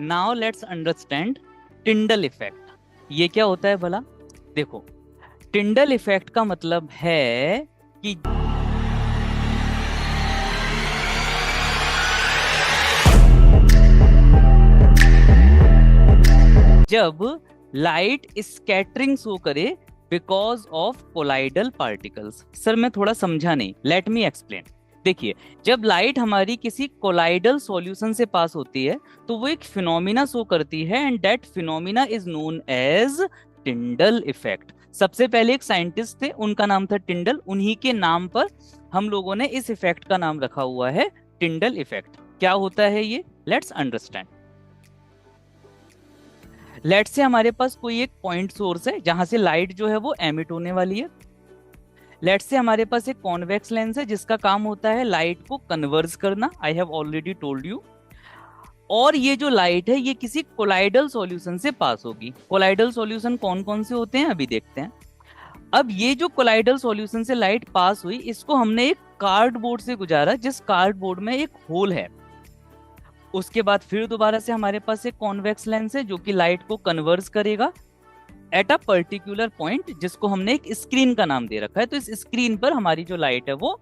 Now let's understand Tyndall effect. ये क्या होता है भला? देखो, टिंडल इफेक्ट का मतलब है कि जब लाइट स्कैटरिंग शो करे because of colloidal particles. Sir मैं थोड़ा समझा नहीं, लेट मी एक्सप्लेन। देखिए, जब लाइट हमारी किसी कोलाइडल सॉल्यूशन से पास होती है तो वो एक फिनोमिना शो करती है and that phenomena is known as Tyndall effect. सबसे पहले एक साइंटिस्ट थे, उनका नाम था टिंडल, उन्हीं के नाम पर हम लोगों ने इस इफेक्ट का नाम रखा हुआ है टिंडल इफेक्ट। क्या होता है ये? Let's understand. लेट से हमारे पास कोई एक पॉइंट सोर्स है जहां से लाइट जो है वो एमिट होने वाली है। लेट से हमारे पास एक कॉन्वेक्स लेंस है जिसका काम होता है लाइट को कन्वर्ज करना। I have already told you. और ये जो लाइट है ये किसी कोलाइडल सॉल्यूशन से पास होगी। कोलाइडल सॉल्यूशन कौन कौन से होते हैं अभी देखते हैं। अब ये जो कोलाइडल सॉल्यूशन से लाइट पास हुई, इसको हमने एक कार्डबोर्ड से गुजारा जिस कार्डबोर्ड में एक होल है। उसके बाद फिर दोबारा से हमारे पास एक कॉन्वेक्स लेंस है जो कि लाइट को कन्वर्ज करेगा एट अ पर्टिकुलर पॉइंट, जिसको हमने एक स्क्रीन का नाम दे रखा है। तो इस स्क्रीन पर हमारी जो लाइट है वो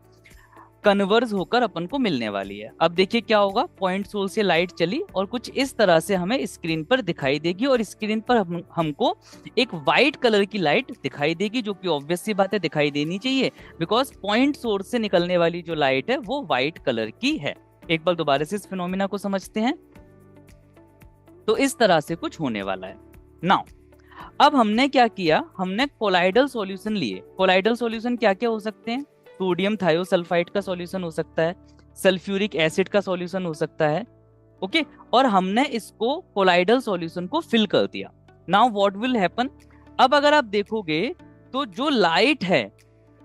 कन्वर्ज होकर अपन को मिलने वाली है। अब देखिए क्या होगा, पॉइंट सोर्स से लाइट चली और कुछ इस तरह से हमें स्क्रीन पर दिखाई देगी और स्क्रीन पर हमको एक वाइट कलर की लाइट दिखाई देगी, जो कि ऑब्वियस सी बात है दिखाई देनी चाहिए बिकॉज पॉइंट सोर्स से निकलने वाली जो लाइट है वो वाइट कलर की है। एक बार दोबारा से इस फिनोमिना को समझते हैं। तो इस तरह से कुछ होने वाला है। नाउ अब हमने क्या किया, हमने कोलाइडल सॉल्यूशन लिए। कोलाइडल सॉल्यूशन क्या क्या हो सकते हैं? सोडियम थायोसल्फाइड का सॉल्यूशन हो सकता है, सल्फ्यूरिक एसिड का सॉल्यूशन हो सकता है। ओके, और हमने इसको कोलाइडल सॉल्यूशन को फिल कर दिया। Now what will happen? अब अगर आप देखोगे तो जो लाइट है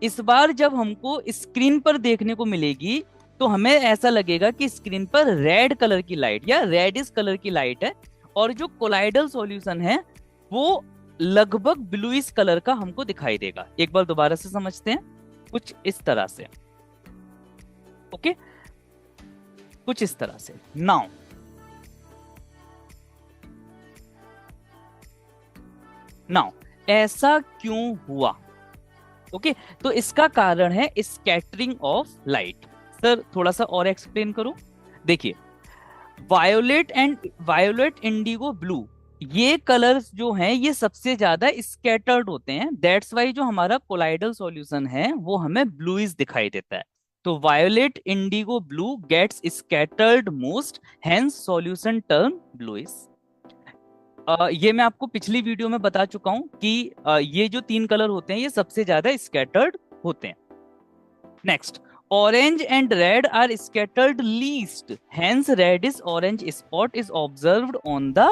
इस बार जब हमको स्क्रीन पर देखने को मिलेगी तो हमें ऐसा लगेगा कि स्क्रीन पर रेड कलर की लाइट या रेडिश कलर की लाइट है, और जो कोलाइडल सॉल्यूशन है वो लगभग ब्लूइश कलर का हमको दिखाई देगा। एक बार दोबारा से समझते हैं, कुछ इस तरह से। ओके, कुछ इस तरह से। नाउ ऐसा क्यों हुआ? ओके, तो इसका कारण है स्कैटरिंग ऑफ लाइट। सर थोड़ा सा और एक्सप्लेन करो। देखिए, वायोलेट इंडिगो ब्लू, ये कलर्स जो हैं ये सबसे ज्यादा स्कैटर्ड होते हैं। दैट्स वाई जो हमारा कोलाइडल सॉल्यूशन है वो हमें ब्लूइश दिखाई देता है। तो violet indigo blue gets scattered most, hence solution turn bluish. ये मैं आपको पिछली वीडियो में बता चुका हूं कि ये जो तीन कलर होते हैं ये सबसे ज्यादा स्कैटर्ड होते हैं। Next, orange and red are scattered least, hence reddish orange spot is observed on the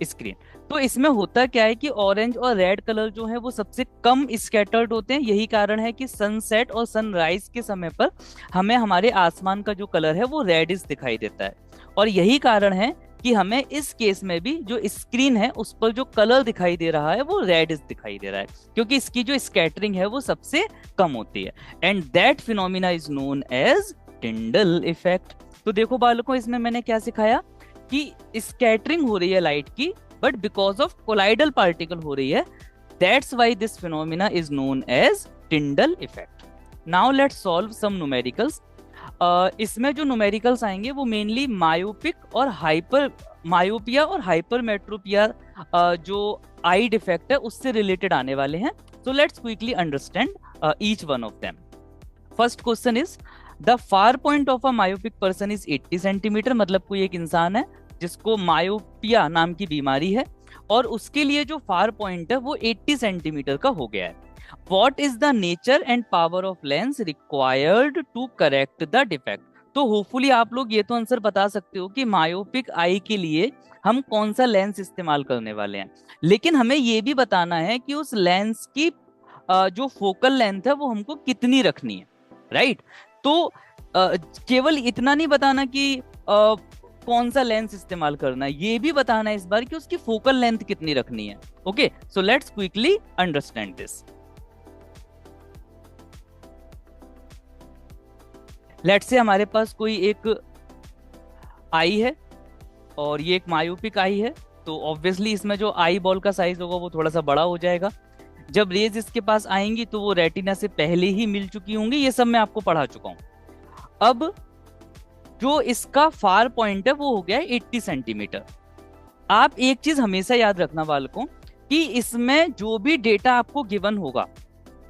screen। तो इसमें होता क्या है कि ऑरेंज और रेड कलर जो है वो सबसे कम स्कैटर्ड होते हैं। यही कारण है कि सनसेट और सनराइज के समय पर हमें हमारे आसमान का जो कलर है वो रेडिश दिखाई देता है। और यही कारण है कि हमें इस केस में भी जो स्क्रीन है उस पर जो कलर दिखाई दे रहा है वो रेडिश दिखाई दे रहा है, क्योंकि इसकी जो स्कैटरिंग है वो सबसे कम होती है। And that phenomena is known as Tyndall effect. तो देखो बालकों, इसमें मैंने क्या सिखाया कि स्कैटरिंग हो रही है लाइट की, but because of colloidal particle हो रही है। That's why this phenomena is known as Tyndall effect. Now let's solve some numericals. इसमें जो न्यूमेरिकल्स आएंगे वो मेनली मायोपिया और हाइपरमेट्रोपिया जो आई डिफेक्ट है उससे रिलेटेड आने वाले हैं। So let's quickly understand each one of them. First question is, the far point of a myopic person is 80 centimetre. मतलब कोई एक इंसान है जिसको मायोपिया नाम की बीमारी है और उसके लिए जो फार पॉइंट है वो 80 सेंटीमीटर का हो गया है। What is the nature and power of lens required to correct the defect? तो होपफुली आप लोग ये तो आंसर बता सकते हो कि मायोपिक आई के लिए हम कौन सा लेंस इस्तेमाल करने वाले हैं, लेकिन हमें ये भी बताना है कि उस लेंस की जो फोकल लेंथ है वो हमको कितनी रखनी है, राइट? तो केवल इतना नहीं बताना कि कौन सा लेंस इस्तेमाल करना है, ये भी बताना है इस बार कि उसकी फोकल लेंथ कितनी रखनी है। Okay, so let's quickly understand this. Let's say हमारे पास कोई एक आई है और ये एक मायोपिक आई है, तो ऑब्वियसली इसमें जो आई बॉल का साइज होगा वो थोड़ा सा बड़ा हो जाएगा। जब रेज इसके पास आएंगी तो वो रेटिना से पहले ही मिल चुकी होंगी, ये सब मैं आपको पढ़ा चुका हूँ। अब जो इसका फार पॉइंट है वो हो गया है 80 सेंटीमीटर। आप एक चीज हमेशा याद रखना बालकों, कि इसमें जो भी डेटा आपको गिवन होगा,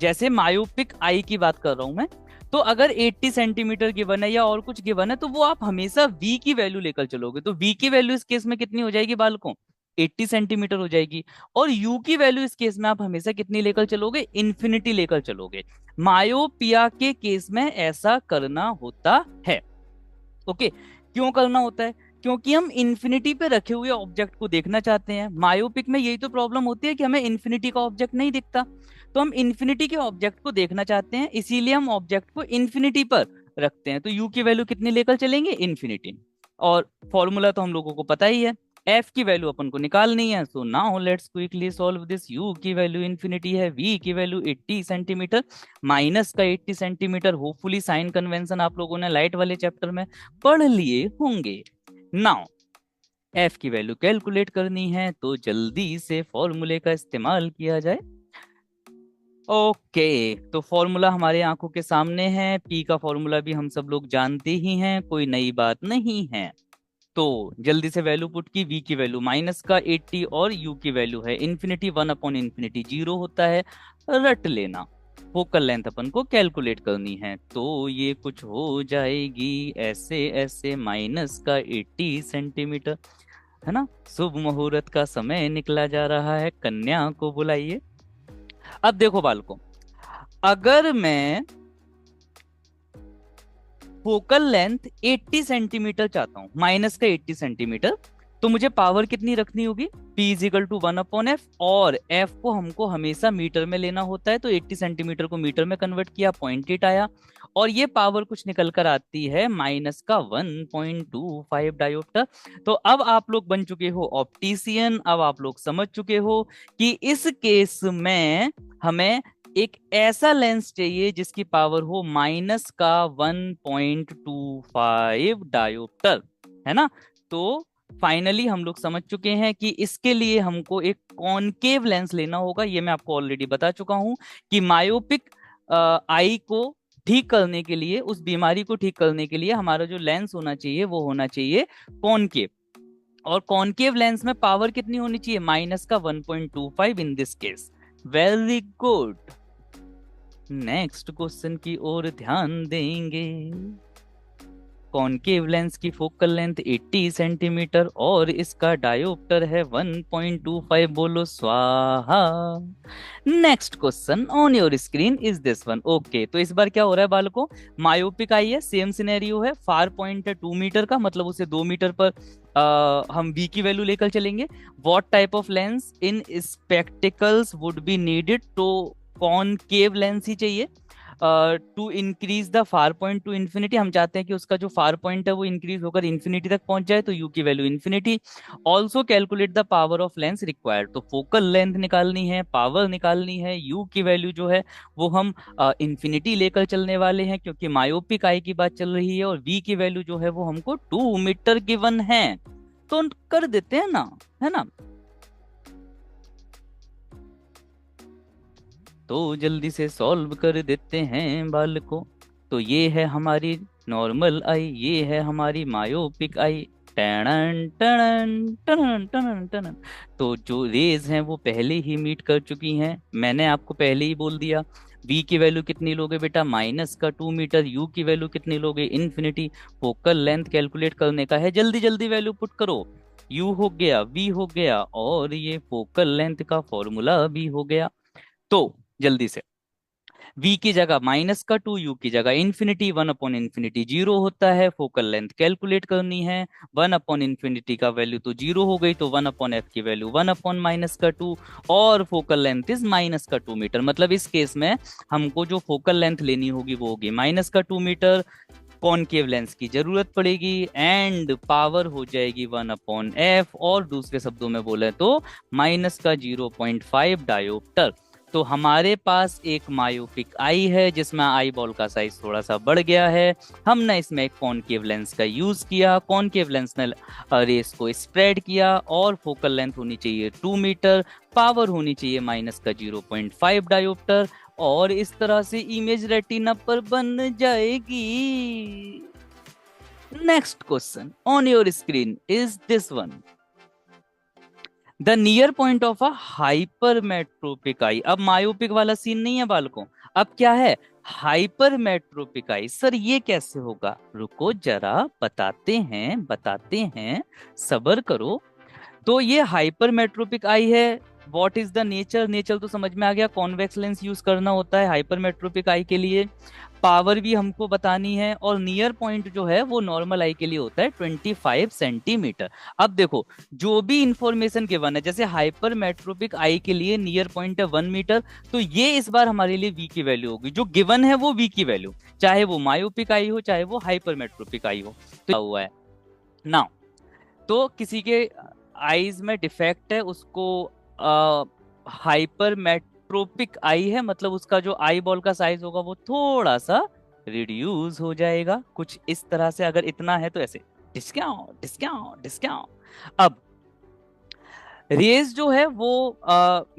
जैसे मायोपिक आई की बात कर रहा हूं मैं, तो अगर 80 सेंटीमीटर गिवन है या और कुछ गिवन है तो वो आप हमेशा v की वैल्यू लेकर चलोगे। तो v की वैल्यू इस केस में कितनी हो जाएगी बालकों? 80 सेंटीमीटर हो जाएगी। और u की वैल्यू इस केस में आप हमेशा कितनी लेकर चलोगे? इन्फिनिटी लेकर चलोगे। मायोपिया के केस में ऐसा करना होता है। ओके, क्यों करना होता है? क्योंकि हम इन्फिनिटी पे रखे हुए ऑब्जेक्ट को देखना चाहते हैं। मायोपिक में यही तो प्रॉब्लम होती है कि हमें इन्फिनिटी का ऑब्जेक्ट नहीं दिखता, तो हम इन्फिनिटी के ऑब्जेक्ट को देखना चाहते हैं, इसीलिए हम ऑब्जेक्ट को इन्फिनिटी पर रखते हैं। तो यू की वैल्यू कितनी लेकर चलेंगे? इन्फिनिटी। और फॉर्मूला तो हम लोगों को पता ही है, एफ की वैल्यू अपन को निकालनी है। So now let's quickly solve this. You की वैल्यू इन्फिनिटी है, वी की वैल्यू 80 सेंटीमीटर, माइनस का 80 सेंटीमीटर। होपफुली साइन कन्वेंशन आप लोगों ने लाइट वाले चैप्टर में पढ़ लिए होंगे। नाउ एफ की वैल्यू कैलकुलेट करनी है, तो जल्दी से फॉर्मूले का इस्तेमाल किया जाए। ओके, तो फॉर्मूला हमारे आंखों के सामने है। पी का फॉर्मूला भी हम सब लोग जानते ही हैं, कोई नई बात नहीं है। तो जल्दी से वैल्यू पुट की। v की वैल्यू माइनस का 80 और u की वैल्यू है इन्फिनिटी। 1/इन्फिनिटी 0 होता है, रट लेना। फोकल लेंथ अपन को कैलकुलेट करनी है, तो ये कुछ हो जाएगी ऐसे ऐसे, माइनस का 80 सेंटीमीटर, है ना। शुभ मुहूर्त का समय निकला जा रहा है, कन्या को बुलाइए। अब देखो बालकों, अगर मैं फोकल लेंथ 80 सेंटीमीटर चाहता हूं, माइनस का 80 सेंटीमीटर, तो मुझे पावर कितनी रखनी होगी? P इजिकल टू 1/f, और f को हमको हमेशा मीटर में लेना होता है, तो 80 सेंटीमीटर को मीटर में कन्वर्ट किया, 0.8 आया। और ये पावर कुछ निकल कर आती है माइनस का 1.25 डायोप्टर। तो अब आप लोग बन चुके हो ऑप्टिशियन, अब आप लोग समझ चुके हो कि इस केस में हमें एक ऐसा लेंस चाहिए जिसकी पावर हो माइनस का 1.25 डायोप्टर, है ना। तो फाइनली हम लोग समझ चुके हैं कि इसके लिए हमको एक कॉनकेव लेंस लेना होगा। ये मैं आपको ऑलरेडी बता चुका हूं कि मायोपिक आई को ठीक करने के लिए, उस बीमारी को ठीक करने के लिए हमारा जो लेंस होना चाहिए वो होना चाहिए कॉनकेव। और कॉनकेव लेंस में पावर कितनी होनी चाहिए? माइनस का 1.25 in this case. Very good, next question की ओर ध्यान देंगे। कॉनकेव लेंस की फोकल लेंथ 80 सेंटीमीटर और इसका डायोप्टर है 1.25। बोलो स्वाहा। Next question on your screen is this one. Okay, तो इस बार क्या हो रहा है बालकों? मायोपिक आई है, सेम सिनेरियो है। फार पॉइंट है 2 मीटर का, मतलब उसे 2 मीटर पर हम v की वैल्यू लेकर चलेंगे। What type of lens in spectacles would be needed? तो कॉनकेव लेंस ही चाहिए। To increase the far point to infinity, हम चाहते हैं कि उसका जो फार पॉइंट है वो इंक्रीज होकर इन्फिनिटी तक पहुंच जाए, तो यू की value infinity. Also calculate the power of lens required, तो फोकल लेंथ निकालनी है, पावर निकालनी है। यू की वैल्यू जो है वो हम इन्फिनिटी लेकर चलने वाले हैं क्योंकि मायोपिक आई की बात चल रही है। और वी की वैल्यू जो है वो हमको 2 मीटर गिवन है, तो कर देते हैं ना, है ना। तो जल्दी से सॉल्व कर देते हैं बालकों। तो ये है हमारी नॉर्मल आई, ये है हमारी मायोपिक आई। टन टन टन टन टन। तो जो रेज हैं वो पहले ही मीट कर चुकी हैं, मैंने आपको पहले ही बोल दिया। v की वैल्यू कितनी लोगे बेटा? माइनस का 2 मीटर। u की वैल्यू कितनी लोगे? इन्फिनिटी। फोकल लेंथ कैलकुलेट करने का है, जल्दी जल्दी वैल्यू पुट करो। u हो गया, v हो गया, और ये फोकल लेंथ का फॉर्मूला भी हो गया। तो जल्दी से v की जगह माइनस का 2, u की जगह इन्फिनिटी। 1/इन्फिनिटी 0 होता है, फोकल लेंथ कैलकुलेट करनी है। 1/इन्फिनिटी का वैल्यू तो 0 हो गई, तो 1/f की वैल्यू 1/माइनस का 2, और फोकल लेंथ इज माइनस का 2 मीटर। मतलब इस केस में हमको जो फोकल लेंथ लेनी होगी वो होगी माइनस का 2 मीटर। कॉनकेव लेंस की जरूरत पड़ेगी एंड पावर हो जाएगी 1/f, और दूसरे शब्दों में बोले तो माइनस का 0.5 डायोप्टर। तो हमारे पास एक मायोपिक आई है जिसमें आई बॉल का साइज थोड़ा सा बढ़ गया है। हमने इसमें एक कॉनकेव लेंस का यूज किया, कॉनकेव लेंस ने रेस को स्प्रेड किया, और फोकल लेंथ होनी चाहिए 2 मीटर, पावर होनी चाहिए माइनस का 0.5 डायोप्टर, और इस तरह से इमेज रेटिना पर बन जाएगी। Next question on your screen is this one, the near point of a hypermetropic eye. अब मायोपिक वाला सीन नहीं है बालकों, अब क्या है, हाइपरमेट्रोपिक आई। सर ये कैसे होगा, रुको जरा बताते हैं, सब्र करो। तो ये हाइपरमेट्रोपिक आई है। What is the nature, nature तो समझ में आ गया, कॉन्वेक्स लेंस यूज करना होता है हाइपरमेट्रोपिक आई के लिए। पावर भी हमको बतानी है, और नियर पॉइंट जो है वो नॉर्मल आई के लिए होता है 25 सेंटीमीटर। अब देखो जो भी इंफॉर्मेशन गिवन है, जैसे हाइपरमेट्रोपिक आई के लिए नियर पॉइंट है 1 मीटर, तो ये इस बार हमारे लिए वी की वैल्यू होगी, जो गिवन है वो वी की वैल्यू, चाहे वो मायोपिक आई हो चाहे वो हाइपरमेट्रोपिक आई हो। तो हुआ है नाउ, तो किसी के आईज में डिफेक्ट है, उसको हाइपरमेट्रोपिक आई है, मतलब उसका जो आई बॉल का साइज होगा वो थोड़ा सा रिड्यूस हो जाएगा, कुछ इस तरह से। अगर इतना है तो ऐसे डिस्काउंट डिस्काउंट डिस्काउंट। अब रेज जो है वो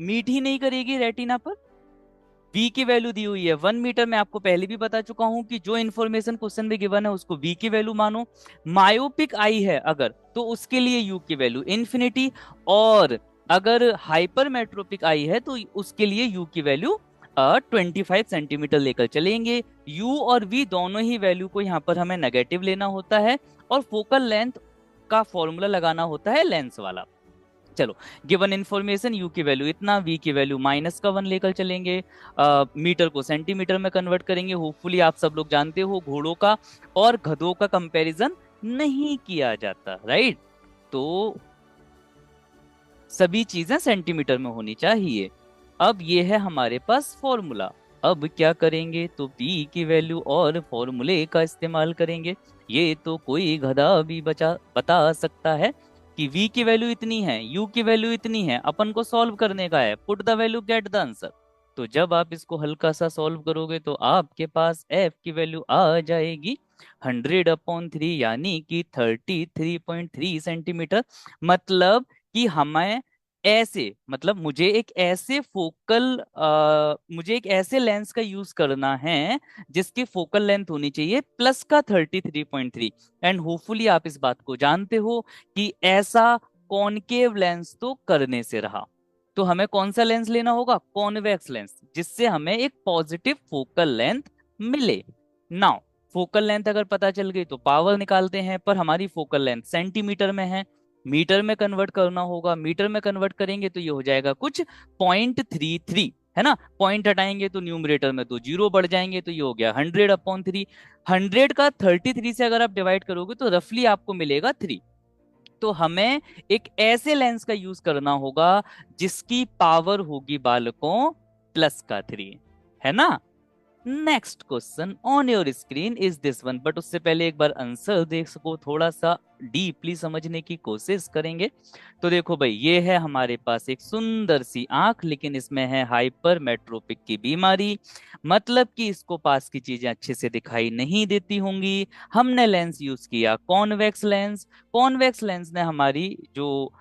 मीट ही नहीं करेगी रेटिना पर। v की वैल्यू दी हुई है 1 मीटर, मैं आपको पहले भी बता चुका हूं कि जो इन्फॉर्मेशन क्वेश्चन में गिवन है उसको v की वैल्यू मानो। मायोपिक आई है अगर, तो उसके लिए u की वैल्यू इन्फिनिटी, और अगर हाइपरमेट्रोपिक आई है तो उसके लिए u की वैल्यू 25 सेंटीमीटर लेकर चलेंगे। u और v दोनों ही वैल्यू को यहाँ पर हमें नेगेटिव लेना होता है, और फोकल लेंथ का फॉर्मूला लगाना होता है लेंस वाला। चलो, गिवन इन्फॉर्मेशन u की वैल्यू इतना, v की वैल्यू माइनस का 1 लेकर चलेंगे, मीटर को सेंटीमीटर में कन्वर्ट करेंगे। होपफुली आप सब लोग जानते हो घोड़ों का और गधों का कंपैरिजन नहीं किया जाता, राइट। तो सभी चीजें सेंटीमीटर में होनी चाहिए। अब ये है हमारे पास फॉर्मूला। अब क्या करेंगे, तो p की वैल्यू और फॉर्मूले का इस्तेमाल करेंगे। ये तो कोई गधा भी बता सकता है कि v की वैल्यू इतनी है, u की वैल्यू इतनी है, अपन को सॉल्व करने का है, put the value get the answer. तो जब आप इसको हल्का सा सॉल्व करोगे तो आपके पास f की वैल्यू आ जाएगी 100/3, यानी कि 33.3 सेंटीमीटर। मतलब कि हमें ऐसे, मतलब मुझे एक ऐसे लेंस का यूज करना है जिसकी फोकल लेंथ होनी चाहिए प्लस का 33.3। एंड होपफुली आप इस बात को जानते हो कि ऐसा कॉनकेव लेंस तो करने से रहा। तो हमें कौन सा लेंस लेना होगा, कॉन्वेक्स लेंस, जिससे हमें एक पॉजिटिव फोकल लेंथ मिले। नाउ फोकल लेंथ अगर पता चल गई तो पावर निकालते हैं, पर हमारी फोकल लेंथ सेंटीमीटर में है, मीटर में कन्वर्ट करना होगा। मीटर में कन्वर्ट करेंगे तो ये हो जाएगा कुछ 0.33, है ना। पॉइंट हटाएंगे तो न्यूमरेटर में तो जीरो बढ़ जाएंगे, तो ये हो गया 100/3। 100 का 33 से अगर आप डिवाइड करोगे तो रफली आपको मिलेगा 3। तो हमें एक ऐसे लेंस का यूज करना होगा जिसकी पावर होगी बालकों प्लस का 3, है ना। Next question on your screen is this one, but उससे पहले एक बार आंसर देख सको, थोड़ा सा डीपली समझने की कोशिश करेंगे। तो देखो भाई, ये है हमारे पास एक सुंदर सी आंख, लेकिन इसमें है हाइपरमेट्रोपिक की बीमारी, मतलब कि इसको पास की चीजें अच्छे से दिखाई नहीं देती होंगी। हमने लेंस यूज किया कॉन्वेक्स लेंस। कॉन्वेक्स लेंस ने हमारी जो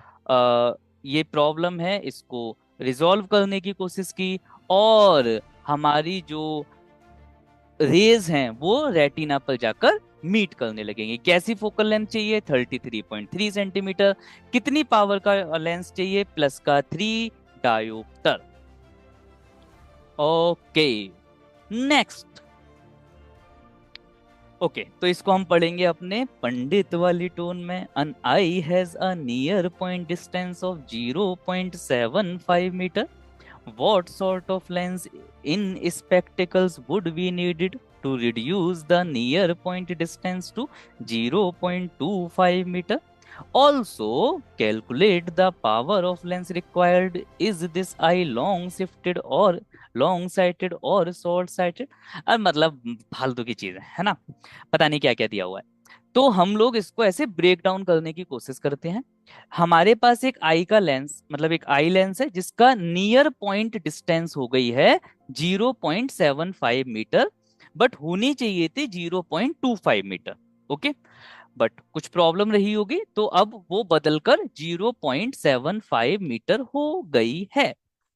ये प्रॉब्लम है इसको रिजॉल्व करने की कोशिश की, और हमारी जो रेज हैं वो रेटिना पर जाकर मीट करने लगेंगे। कैसी फोकल लेंथ चाहिए, 33.3 सेंटीमीटर। कितनी पावर का लेंस चाहिए, प्लस का 3 डायोप्टर। Okay, next. ओके, तो इसको हम पढ़ेंगे अपने पंडित वाली टोन में। An eye has a near point distance of 0.75 metre. What sort of lens in spectacles would be needed to reduce the near point distance to 0.25 meter? Also, calculate the power of lens required. Is this eye long shifted or long sighted or short sighted? मतलब फालतू की चीज है ना, पता नहीं क्या क्या दिया हुआ है। तो हम लोग इसको ऐसे ब्रेक डाउन करने की कोशिश करते हैं। हमारे पास एक आई का लेंस, मतलब एक आई लेंस है जिसका नियर पॉइंट डिस्टेंस हो गई है 0.75 मीटर, बट होनी चाहिए थी 0.25 मीटर। ओके, बट कुछ प्रॉब्लम रही होगी तो अब वो बदलकर 0.75 मीटर हो गई है।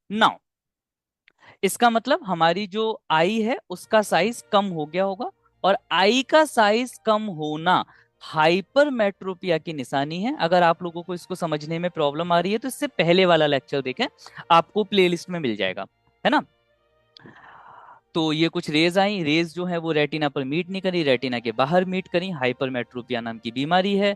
नाउ इसका मतलब हमारी जो आई है उसका साइज कम हो गया होगा, और आई का साइज कम होना हाइपरमेट्रोपिया की निशानी है। अगर आप लोगों को इसको समझने में प्रॉब्लम आ रही है तो इससे पहले वाला लेक्चर देखें, आपको प्लेलिस्ट में मिल जाएगा, है ना। तो ये कुछ रेज आई, रेज जो है वो रेटिना पर मीट नहीं करी, रेटिना के बाहर मीट करी, हाइपरमेट्रोपिया नाम की बीमारी है।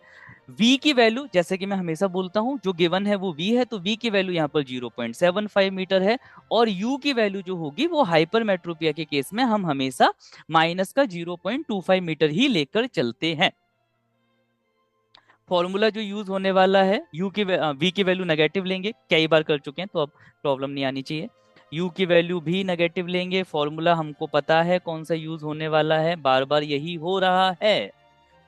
वी की वैल्यू, जैसे कि मैं हमेशा बोलता हूं, जो गिवन है वो वी है, तो वी की वैल्यू यहाँ पर 0.75 मीटर है। और यू की वैल्यू जो होगी वो हाइपरमेट्रोपिया के केस में हम हमेशा माइनस का 0.25 मीटर ही लेकर चलते हैं। फॉर्मूला जो यूज होने वाला है, यू की वी की वैल्यू नेगेटिव लेंगे, कई बार कर चुके हैं तो अब प्रॉब्लम नहीं आनी चाहिए। यू की वैल्यू भी नेगेटिव लेंगे, फॉर्मूला हमको पता है कौन सा यूज होने वाला है, बार बार यही हो रहा है।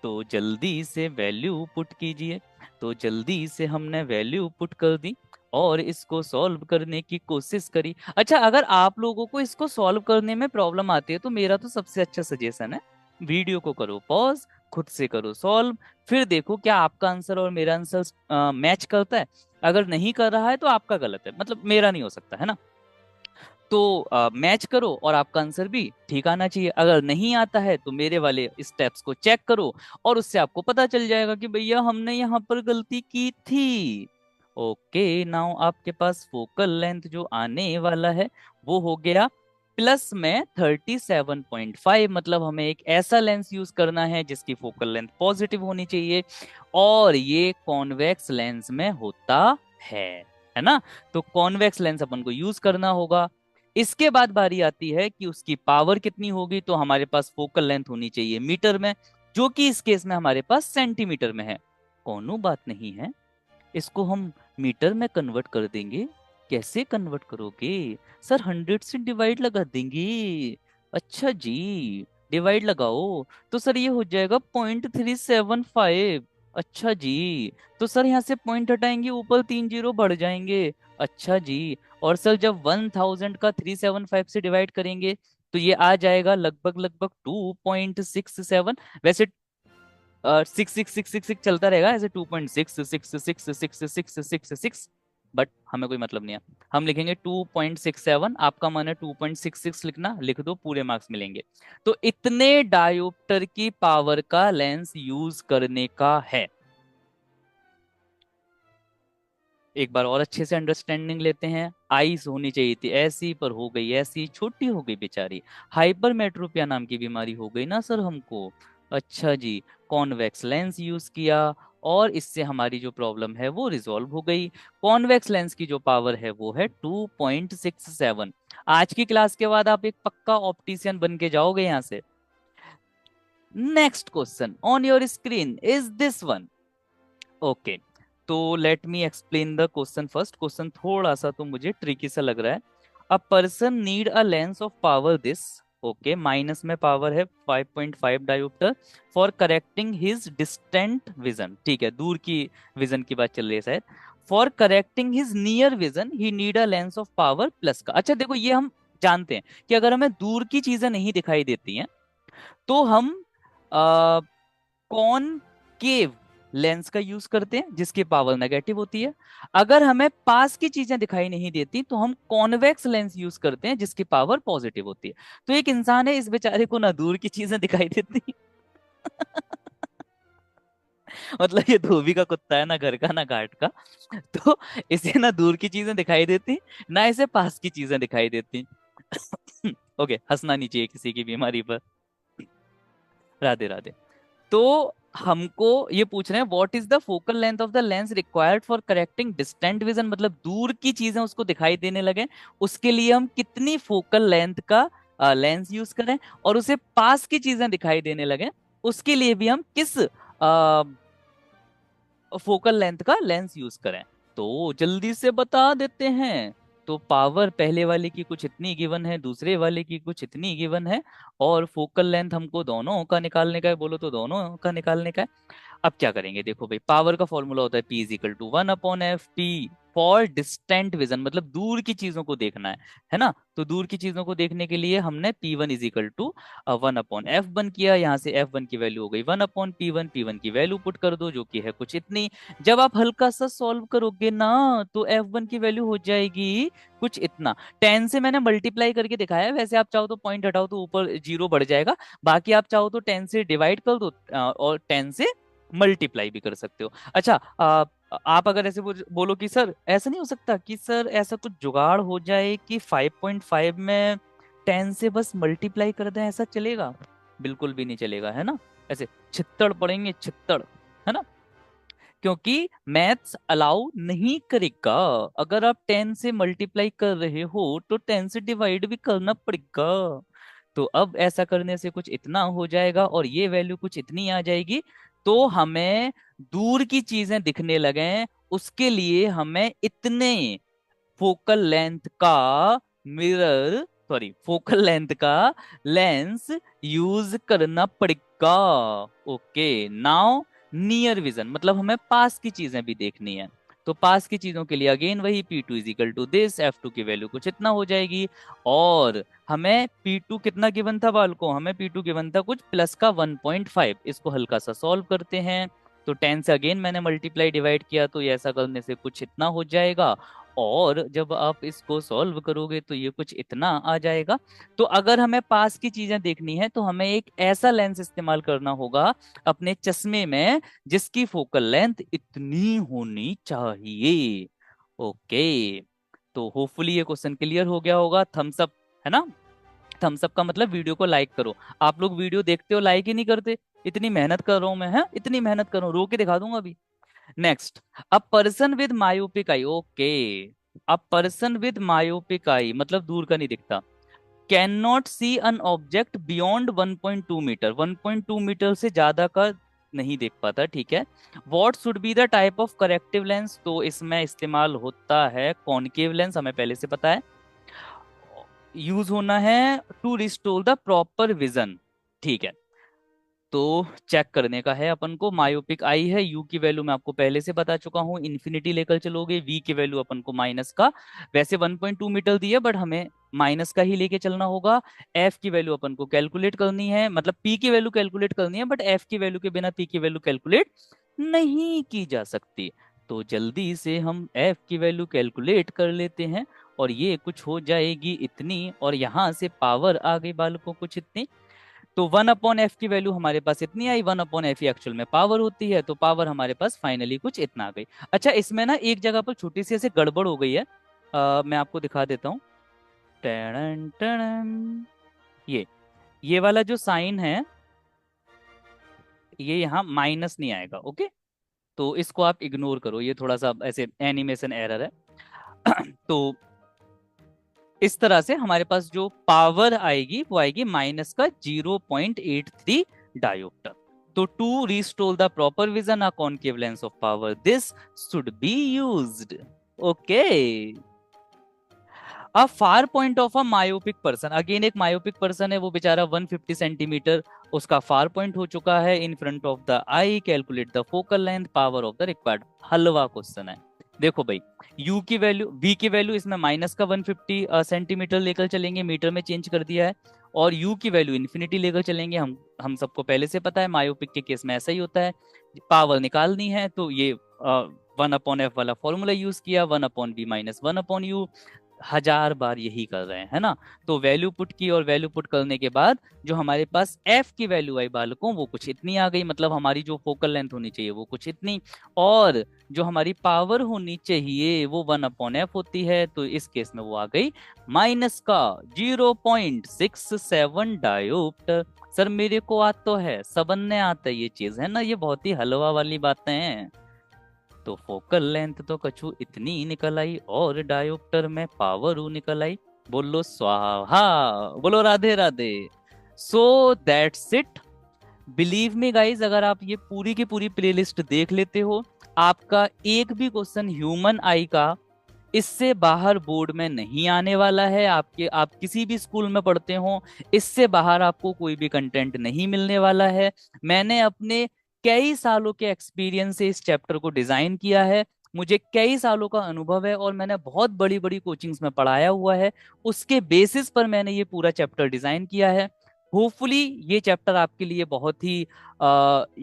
तो जल्दी से वैल्यू पुट कीजिए। तो जल्दी से हमने वैल्यू पुट कर दी और इसको सॉल्व करने की कोशिश करी। अच्छा, अगर आप लोगों को इसको सॉल्व करने में प्रॉब्लम आती है तो मेरा तो सबसे अच्छा सजेशन है, वीडियो को करो पॉज, खुद से करो सॉल्व, फिर देखो क्या आपका आंसर और मेरा आंसर मैच करता है। अगर नहीं कर रहा है तो आपका गलत है, मतलब मेरा नहीं हो सकता, है ना। तो मैच करो और आपका आंसर भी ठीक आना चाहिए। अगर नहीं आता है तो मेरे वाले स्टेप्स को चेक करो और उससे आपको पता चल जाएगा कि भैया हमने यहाँ पर गलती की थी। ओके, नाउ आपके पास फोकल लेंथ जो आने वाला है वो हो गया प्लस में 37.5, मतलब हमें एक ऐसा लेंस यूज करना है जिसकी फोकल लेंथ पॉजिटिव होनी चाहिए, और ये कॉन्वेक्स लेंस में होता है है ना। तो कॉन्वेक्स लेंस अपन को यूज करना होगा। इसके बाद बारी आती है कि उसकी पावर कितनी होगी, तो हमारे पास फोकल लेंथ होनी चाहिए मीटर में, जो कि इस केस में हमारे पास सेंटीमीटर में है। कोनो बात नहीं है, इसको हम मीटर में कन्वर्ट कर देंगे। कैसे कन्वर्ट करोगे सर? 100 से डिवाइड लगा देंगे। अच्छा जी, डिवाइड लगाओ तो सर ये हो जाएगा 0.375। अच्छा जी, तो सर यहाँ से पॉइंट हटाएंगे, ऊपर 3 जीरो बढ़ जाएंगे। अच्छा जी, और सर जब 1000 का 375 से डिवाइड करेंगे तो ये आ जाएगा लगभग लगभग 2.67। वैसे 66666 चलता रहेगा ऐसे, 2.66666666, बट हमें कोई मतलब नहीं है। हम लिखेंगे 2.67, आपका मन है 2.66 लिखना, लिख दो, पूरे मार्क्स मिलेंगे। तो इतने डायोप्टर की पावर का लेंस यूज करने का है। एक बार और अच्छे से अंडरस्टैंडिंग लेते हैं। आइस होनी चाहिए थी ऐसी, पर हो गई ऐसी, छोटी हो गई बेचारी। हाइपरमेट्रोपिया नाम की बीमारी हो गई ना सर हमको। अच्छा जी, कॉन्वेक्स लेंस यूज किया और इससे हमारी जो प्रॉब्लम है वो रिजॉल्व हो गई। कॉन्वेक्स लेंस की जो पावर है वो है 2.67। आज की क्लास के बाद आप एक पक्का ऑप्टिशियन बन के जाओगे यहाँ से। Next question on your screen is this one. Okay, तो let me explain the question first. Question थोड़ा सा तो मुझे ट्रिकी सा लग रहा है। A person need a lens of power this, okay, minus में पावर है 5.5 dioptre, for correcting his distant vision. ठीक है, दूर की विजन की बात चल रही है शायद। For correcting his near vision he need a lens of power plus का। अच्छा देखो, ये हम जानते हैं कि अगर हमें दूर की चीजें नहीं दिखाई देती हैं तो हम कॉनकेव लेंस का यूज करते हैं जिसकी पावर नेगेटिव होती है। अगर हमें पास की चीजें दिखाई नहीं देती तो हम कॉन्वेक्स लेंस यूज करते हैं जिसकी पावर पॉजिटिव होती है। तो एक इंसान है, इस बेचारे को ना दूर की चीजें दिखाई देती मतलब ये धोबी का कुत्ता है, ना घर का ना घाट का। तो इसे ना दूर की चीजें दिखाई देती, ना इसे पास की चीजें दिखाई देती। ओके, हंसना नहीं चाहिए किसी की बीमारी पर। राधे राधे। तो हमको ये पूछ रहे हैं what is the focal length of the lens required for correcting distant vision, मतलब दूर की चीजें उसको दिखाई देने लगे, उसके लिए हम कितनी फोकल लेंथ का लेंस यूज करें, और उसे पास की चीजें दिखाई देने लगे उसके लिए भी हम किस फोकल लेंथ का लेंस यूज करें। तो जल्दी से बता देते हैं। तो पावर पहले वाले की कुछ इतनी गिवन है, दूसरे वाले की कुछ इतनी गिवन है, और फोकल लेंथ हमको दोनों का निकालने का है, बोलो तो दोनों का निकालने का है। अब क्या करेंगे, देखो भाई, पावर का फॉर्मूला होता है P is equal to 1/f। P for distant vision, मतलब दूर की चीजों को देखना है ना। तो दूर की चीजों को देखने के लिए हमने P1 is equal to 1/f1 किया। यहाँ से F1 की वैल्यू हो गई 1/P1। P1 की वैल्यू पुट कर दो, जो कि है कुछ इतनी। जब आप हल्का सा सॉल्व करोगे ना, तो F1 की वैल्यू हो जाएगी कुछ इतना। 10 से मैंने मल्टीप्लाई करके दिखाया है, वैसे आप चाहो तो पॉइंट हटाओ तो ऊपर जीरो बढ़ जाएगा। बाकी आप चाहो तो 10 से डिवाइड कर दो, और 10 से मल्टीप्लाई भी कर सकते हो। अच्छा, आप अगर ऐसे बोलो कि सर ऐसा नहीं हो सकता कि सर ऐसा कुछ जुगाड़ हो जाए कि 5.5 में 10 से बस मल्टीप्लाई कर दें, ऐसा चलेगा? बिल्कुल भी नहीं चलेगा, है ना। ऐसे छित्तड़ पड़ेंगे, छित्तड़, है ना। क्योंकि मैथ्स अलाउ नहीं करेगा। अगर आप 10 से मल्टीप्लाई कर रहे हो तो 10 से डिवाइड भी करना पड़ेगा। तो अब ऐसा करने से कुछ इतना हो जाएगा और ये वैल्यू कुछ इतनी आ जाएगी। तो हमें दूर की चीजें दिखने लगे, उसके लिए हमें इतने फोकल लेंथ का मिरर, सॉरी फोकल लेंथ का लेंस यूज करना पड़ेगा। ओके, नाउ नियर विजन, मतलब हमें पास की चीजें भी देखनी है। तो पास की चीजों के लिए अगेन वही P2 is equal to this, F2 की वैल्यू कुछ इतना हो जाएगी। और हमें P2 कितना गिवन था बालको, हमें P2 गिवन था कुछ प्लस का 1.5। इसको हल्का सा सॉल्व करते हैं। तो 10 से अगेन मैंने मल्टीप्लाई डिवाइड किया, तो ये ऐसा करने से कुछ इतना हो जाएगा। और जब आप इसको सॉल्व करोगे तो ये कुछ इतना आ जाएगा। तो अगर हमें पास की चीजें देखनी है तो हमें एक ऐसा लेंस इस्तेमाल करना होगा अपने चश्मे में जिसकी फोकल लेंथ इतनी होनी चाहिए। ओके, तो होपफुली ये क्वेश्चन क्लियर हो गया होगा। थम्स अप, है ना। थम्स अप का मतलब वीडियो को लाइक करो। आप लोग वीडियो देखते हो, लाइक ही नहीं करते। इतनी मेहनत कर रहा हूं मैं, है इतनी मेहनत कर रहा हूँ, रो के दिखा दूंगा अभी। Next, a person with myopic eye. Okay, a person with myopic eye मतलब दूर का नहीं दिखता, can not see an object beyond 1.2 metre. 1.2 metre से ज्यादा का नहीं देख पाता, ठीक है। What should be the type of corrective lens, तो इसमें इस्तेमाल होता है कॉनकेव लेंस, हमें पहले से पता है। यूज होना है to restore the proper vision, ठीक है। तो चेक करने का है अपन को। मायोपिक आई है, यू की वैल्यू मैं आपको पहले से बता चुका हूँ, इन्फिनिटी लेकर चलोगे। वी की वैल्यू अपन को माइनस का, वैसे 1.2 मीटर दी है बट हमें माइनस का ही लेके चलना होगा। एफ की वैल्यू अपन को कैलकुलेट करनी है, मतलब पी की वैल्यू कैलकुलेट करनी है, बट एफ की वैल्यू के बिना पी की वैल्यू कैलकुलेट नहीं की जा सकती। तो जल्दी से हम एफ की वैल्यू कैलकुलेट कर लेते हैं, और ये कुछ हो जाएगी इतनी, और यहाँ से पावर आ गई बालकों कुछ इतनी। तो 1/f की वैल्यू हमारे पास इतनी आई। 1/f ही एक्चुअल में पावर होती है, तो पावर हमारे पास फाइनली कुछ इतना आ गई। अच्छा, इसमें ना एक जगह पर छोटी सी ऐसे गड़बड़ हो गई है, मैं आपको दिखा देता हूँ। टड़न टड़न, ये वाला जो साइन है, ये यहाँ माइनस नहीं आएगा, ओके। तो इसको आप इग्नोर करो, ये थोड़ा सा ऐसे एनिमेशन एरर है। तो इस तरह से हमारे पास जो पावर आएगी वो आएगी माइनस का 0.83 डायोप्टर। तो to restore the proper vision a concave lens of power this should be used. Okay, a far point of a myopic person, again एक मायोपिक पर्सन है, वो बेचारा 150 सेंटीमीटर उसका फार पॉइंट हो चुका है in front of the I, calculate the focal length, power of the required. Halwa question है। देखो भाई, u की वैल्यू, v की वैल्यू इसमें माइनस का 150 सेंटीमीटर लेकर चलेंगे, मीटर में चेंज कर दिया है। और u की वैल्यू इन्फिनिटी लेकर चलेंगे, हम सबको पहले से पता है मायोपिक के केस में ऐसा ही होता है। पावर निकालनी है तो ये 1/f वाला फॉर्मूला यूज किया, 1/v माइनस 1/u, 1000 बार यही कर रहे हैं, है ना। तो वैल्यू पुट की, और वैल्यू पुट करने के बाद जो हमारे पास f की वैल्यू आई बालकों, वो कुछ इतनी आ गई, मतलब हमारी जो फोकल लेंथ होनी चाहिए वो कुछ इतनी, और जो हमारी पावर होनी चाहिए वो 1/f होती है, तो इस केस में वो आ गई माइनस का 0.67 डायोप्टर। सर मेरे को आता तो है, सबन्ने आता है ये चीज, है ना, ये बहुत ही हलवा वाली बातें हैं। तो फोकल लेंथ तो कछु इतनी निकल आई, और डायोप्टर में पावर निकल आई। बोलो स्वाहा, बोलो Radhe Radhe. So that's it. Believe me guys, अगर आप ये पूरी की पूरी प्लेलिस्ट देख लेते हो, आपका एक भी क्वेश्चन ह्यूमन आई का इससे बाहर बोर्ड में नहीं आने वाला है। आप किसी भी स्कूल में पढ़ते हो, इससे बाहर आपको कोई भी कंटेंट नहीं मिलने वाला है। मैंने अपने कई सालों के एक्सपीरियंस से इस चैप्टर को डिजाइन किया है। मुझे कई सालों का अनुभव है और मैंने बहुत बड़ी बड़ी कोचिंग्स में पढ़ाया हुआ है। उसके बेसिस पर मैंने ये पूरा चैप्टर डिजाइन किया है। होपफुली ये चैप्टर आपके लिए बहुत ही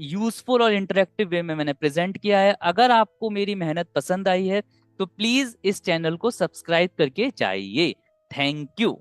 यूजफुल और इंटरेक्टिव वे में मैंने प्रेजेंट किया है। अगर आपको मेरी मेहनत पसंद आई है तो प्लीज इस चैनल को सब्सक्राइब करके जाइए। Thank you.